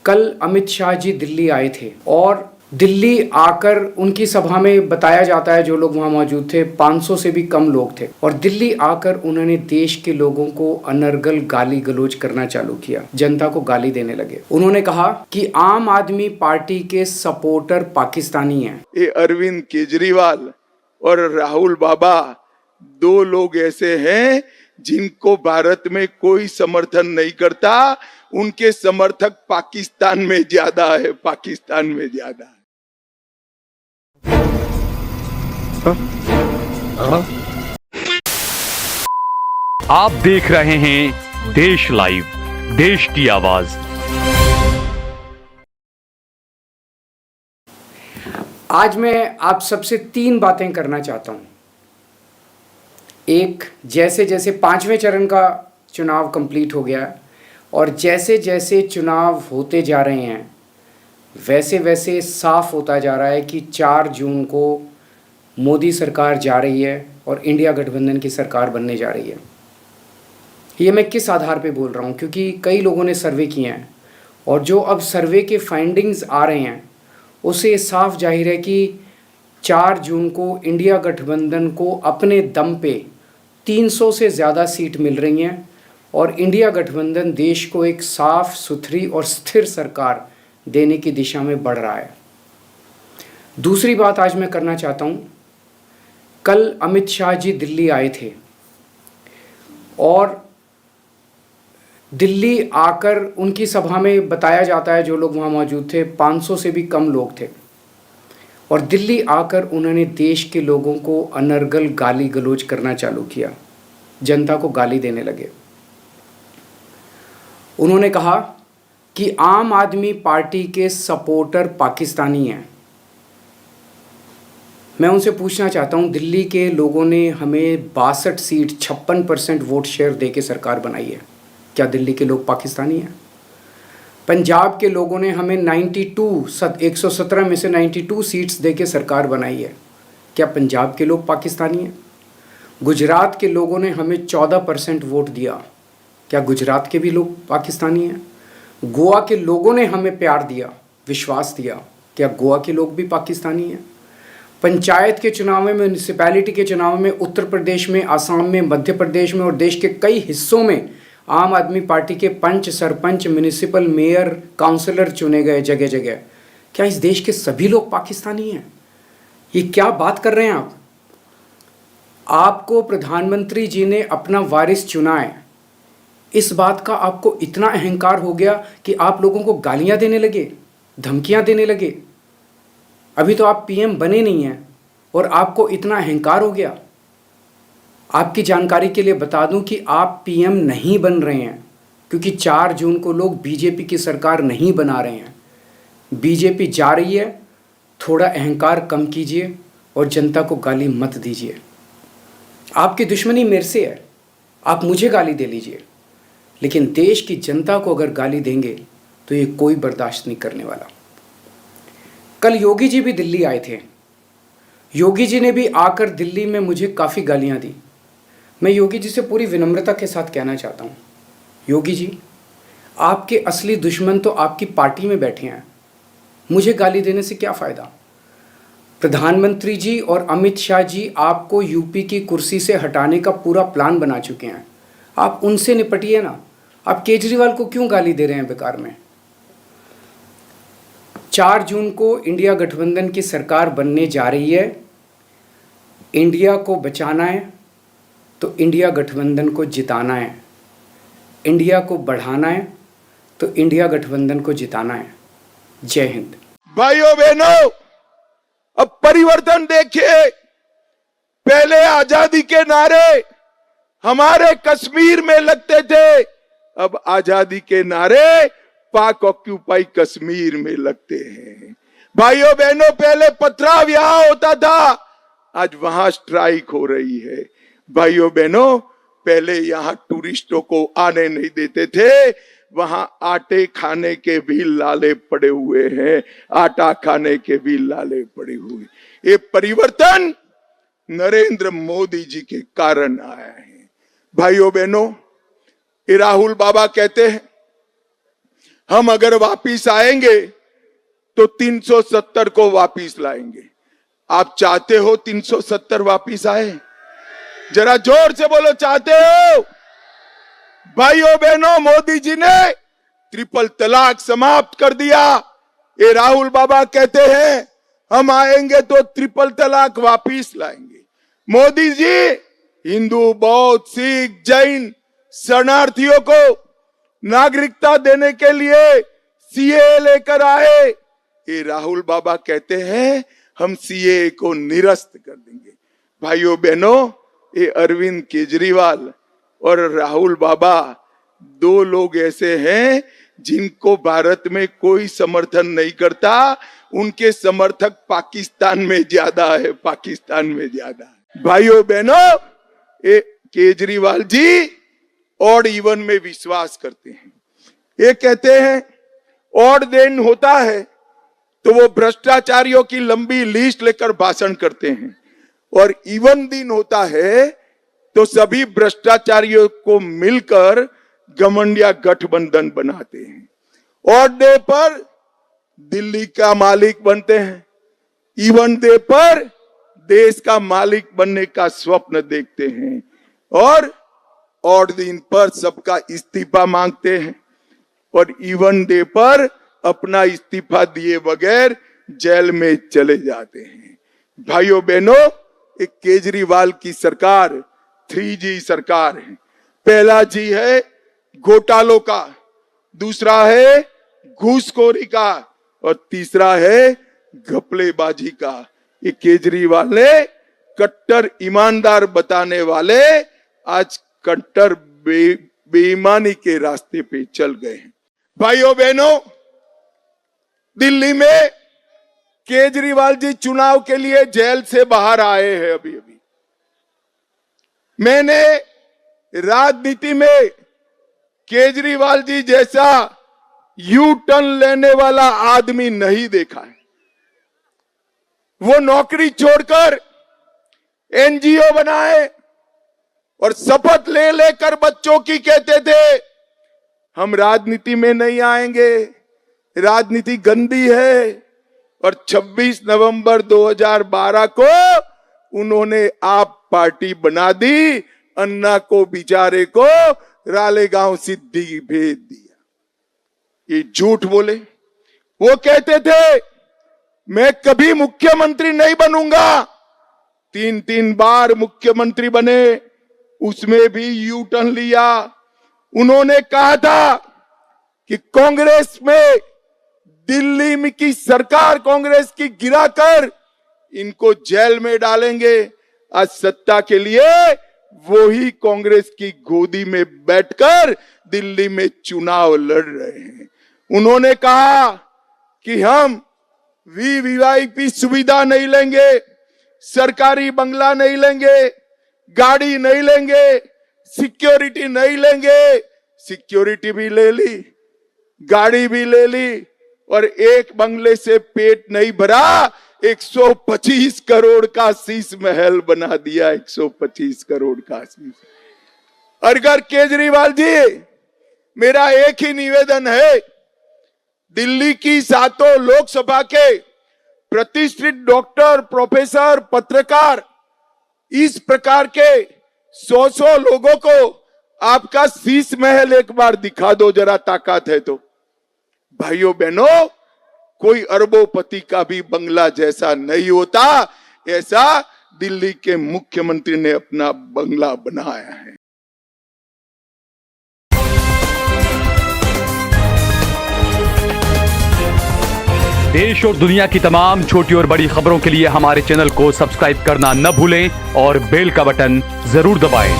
कल अमित शाह जी दिल्ली आए थे और दिल्ली आकर उनकी सभा में बताया जाता है, जो लोग वहां मौजूद थे 500 से भी कम लोग थे, और दिल्ली आकर उन्होंने देश के लोगों को अनर्गल गाली गलौज करना चालू किया, जनता को गाली देने लगे। उन्होंने कहा कि आम आदमी पार्टी के सपोर्टर पाकिस्तानी हैं। ये अरविंद केजरीवाल और राहुल बाबा दो लोग ऐसे हैं जिनको भारत में कोई समर्थन नहीं करता। उनके समर्थक पाकिस्तान में ज्यादा है, पाकिस्तान में ज्यादा है। आप देख रहे हैं देश लाइव, देश की आवाज। आज मैं आप सबसे 3 बातें करना चाहता हूं। एक, जैसे जैसे 5वें चरण का चुनाव कंप्लीट हो गया और जैसे जैसे चुनाव होते जा रहे हैं वैसे वैसे साफ होता जा रहा है कि 4 जून को मोदी सरकार जा रही है और इंडिया गठबंधन की सरकार बनने जा रही है। ये मैं किस आधार पे बोल रहा हूँ? क्योंकि कई लोगों ने सर्वे किए हैं और जो अब सर्वे के फाइंडिंग्स आ रहे हैं उससे साफ जाहिर है कि 4 जून को इंडिया गठबंधन को अपने दम पे 300 से ज़्यादा सीट मिल रही हैं और इंडिया गठबंधन देश को एक साफ सुथरी और स्थिर सरकार देने की दिशा में बढ़ रहा है। दूसरी बात आज मैं करना चाहता हूँ, कल अमित शाह जी दिल्ली आए थे और दिल्ली आकर उनकी सभा में बताया जाता है, जो लोग वहाँ मौजूद थे 500 से भी कम लोग थे, और दिल्ली आकर उन्होंने देश के लोगों को अनर्गल गाली गलौज करना चालू किया, जनता को गाली देने लगे। उन्होंने कहा कि आम आदमी पार्टी के सपोर्टर पाकिस्तानी हैं। मैं उनसे पूछना चाहता हूं, दिल्ली के लोगों ने हमें 62 सीट 56% वोट शेयर दे के सरकार बनाई है, क्या दिल्ली के लोग पाकिस्तानी हैं? पंजाब के लोगों ने हमें 117 में से 92 सीट्स दे के सरकार बनाई है, क्या पंजाब के लोग पाकिस्तानी हैं? गुजरात के लोगों ने हमें 14% वोट दिया, क्या गुजरात के भी लोग पाकिस्तानी हैं? गोवा के लोगों ने हमें प्यार दिया, विश्वास दिया, क्या गोवा के लोग भी पाकिस्तानी हैं? पंचायत के चुनाव में, म्यूनिसिपैलिटी के चुनाव में उत्तर प्रदेश में, आसाम में, मध्य प्रदेश में और देश के कई हिस्सों में आम आदमी पार्टी के पंच, सरपंच, म्यूनिसिपल मेयर, काउंसलर चुने गए जगह जगह, क्या इस देश के सभी लोग पाकिस्तानी हैं? ये क्या बात कर रहे हैं आप? आपको प्रधानमंत्री जी ने अपना वारिस चुना है, इस बात का आपको इतना अहंकार हो गया कि आप लोगों को गालियां देने लगे, धमकियां देने लगे। अभी तो आप पीएम बने नहीं हैं और आपको इतना अहंकार हो गया। आपकी जानकारी के लिए बता दूं कि आप पीएम नहीं बन रहे हैं, क्योंकि 4 जून को लोग बीजेपी की सरकार नहीं बना रहे हैं। बीजेपी जा रही है, थोड़ा अहंकार कम कीजिए और जनता को गाली मत दीजिए। आपकी दुश्मनी मेरे से है, आप मुझे गाली दे लीजिए, लेकिन देश की जनता को अगर गाली देंगे तो ये कोई बर्दाश्त नहीं करने वाला। कल योगी जी भी दिल्ली आए थे। योगी जी ने भी आकर दिल्ली में मुझे काफ़ी गालियां दी। मैं योगी जी से पूरी विनम्रता के साथ कहना चाहता हूँ, योगी जी, आपके असली दुश्मन तो आपकी पार्टी में बैठे हैं, मुझे गाली देने से क्या फ़ायदा? प्रधानमंत्री जी और अमित शाह जी आपको यूपी की कुर्सी से हटाने का पूरा प्लान बना चुके हैं, आप उनसे निपटिए ना। आप केजरीवाल को क्यों गाली दे रहे हैं बेकार में? 4 जून को इंडिया गठबंधन की सरकार बनने जा रही है। इंडिया को बचाना है तो इंडिया गठबंधन को जिताना है, इंडिया को बढ़ाना है तो इंडिया गठबंधन को जिताना है। जय हिंद। भाइयों बहनों, अब परिवर्तन देखिए। पहले आजादी के नारे हमारे कश्मीर में लगते थे, अब आजादी के नारे पाक ऑक्यूपाई कश्मीर में लगते हैं। भाइयों बहनों, पहले पथराव यहां होता था, आज वहां स्ट्राइक हो रही है। भाइयों बहनों, पहले यहां टूरिस्टों को आने नहीं देते थे, वहां आटे खाने के भी लाले पड़े हुए हैं, आटा खाने के भी लाले पड़े हुए। ये परिवर्तन नरेंद्र मोदी जी के कारण आया है। भाइयों बहनों, ये राहुल बाबा कहते हैं हम अगर वापिस आएंगे तो 370 को वापिस लाएंगे। आप चाहते हो 370 वापिस आए? जरा जोर से बोलो, चाहते हो? भाइयों बहनों, मोदी जी ने ट्रिपल तलाक समाप्त कर दिया। ये राहुल बाबा कहते हैं हम आएंगे तो ट्रिपल तलाक वापिस लाएंगे। मोदी जी हिंदू, बौद्ध, सिख, जैन शरणार्थियों को नागरिकता देने के लिए सीए लेकर आए। ये राहुल बाबा कहते हैं हम सीए को निरस्त कर देंगे। भाइयों बहनों, ये अरविंद केजरीवाल और राहुल बाबा दो लोग ऐसे हैं जिनको भारत में कोई समर्थन नहीं करता। उनके समर्थक पाकिस्तान में ज्यादा है, पाकिस्तान में ज्यादा है। भाइयों बहनों, ये केजरीवाल जी ऑड इवन में विश्वास करते हैं। ये कहते हैं ऑड दिन होता है तो वो भ्रष्टाचारियों की लंबी लिस्ट लेकर भाषण करते हैं, और इवन दिन होता है तो सभी भ्रष्टाचारियों को मिलकर घमंडिया गठबंधन बनाते हैं। ऑड डे पर दिल्ली का मालिक बनते हैं, इवन डे पर देश का मालिक बनने का स्वप्न देखते हैं, और ऑड दिन पर सबका इस्तीफा मांगते हैं, और इवन डे पर अपना इस्तीफा दिए बगैर जेल में चले जाते हैं। भाइयों बहनों, एक केजरीवाल की सरकार 3G सरकार है। पहला जी है घोटालों का, दूसरा है घूसखोरी का, और तीसरा है घपलेबाजी का। ये केजरीवाल ने कट्टर ईमानदार बताने वाले आज कट्टर बेईमानी के रास्ते पे चल गए हैं। भाइयों बहनों, दिल्ली में केजरीवाल जी चुनाव के लिए जेल से बाहर आए हैं अभी अभी। मैंने राजनीति में केजरीवाल जी जैसा यू टर्न लेने वाला आदमी नहीं देखा है। वो नौकरी छोड़कर एनजीओ बनाए और शपथ ले लेकर बच्चों की कहते थे हम राजनीति में नहीं आएंगे, राजनीति गंदी है। और 26 नवंबर 2012 को उन्होंने आप पार्टी बना दी, अन्ना को बेचारे को रालेगांव सिद्धि भेज दिया। ये झूठ बोले। वो कहते थे मैं कभी मुख्यमंत्री नहीं बनूंगा, 3 बार मुख्यमंत्री बने, उसमें भी यू टर्न लिया। उन्होंने कहा था कि कांग्रेस में दिल्ली में की सरकार कांग्रेस की गिराकर इनको जेल में डालेंगे। आज सत्ता के लिए वो ही कांग्रेस की गोदी में बैठकर दिल्ली में चुनाव लड़ रहे हैं। उन्होंने कहा कि हम वीवीआईपी सुविधा नहीं लेंगे, सरकारी बंगला नहीं लेंगे, गाड़ी नहीं लेंगे, सिक्योरिटी नहीं लेंगे। सिक्योरिटी भी ले ली, गाड़ी भी ले ली, और एक बंगले से पेट नहीं भरा, 125 करोड़ का शीश महल बना दिया। 125 करोड़ का शीश। अगर केजरीवाल जी, मेरा एक ही निवेदन है, दिल्ली की 7 लोकसभा के प्रतिष्ठित डॉक्टर, प्रोफेसर, पत्रकार, इस प्रकार के 100 लोगों को आपका शीश महल एक बार दिखा दो, जरा ताकत है तो। भाइयों बहनों, कोई अरबोपति का भी बंगला जैसा नहीं होता, ऐसा दिल्ली के मुख्यमंत्री ने अपना बंगला बनाया है। देश और दुनिया की तमाम छोटी और बड़ी खबरों के लिए हमारे चैनल को सब्सक्राइब करना न भूलें और बेल का बटन जरूर दबाएं।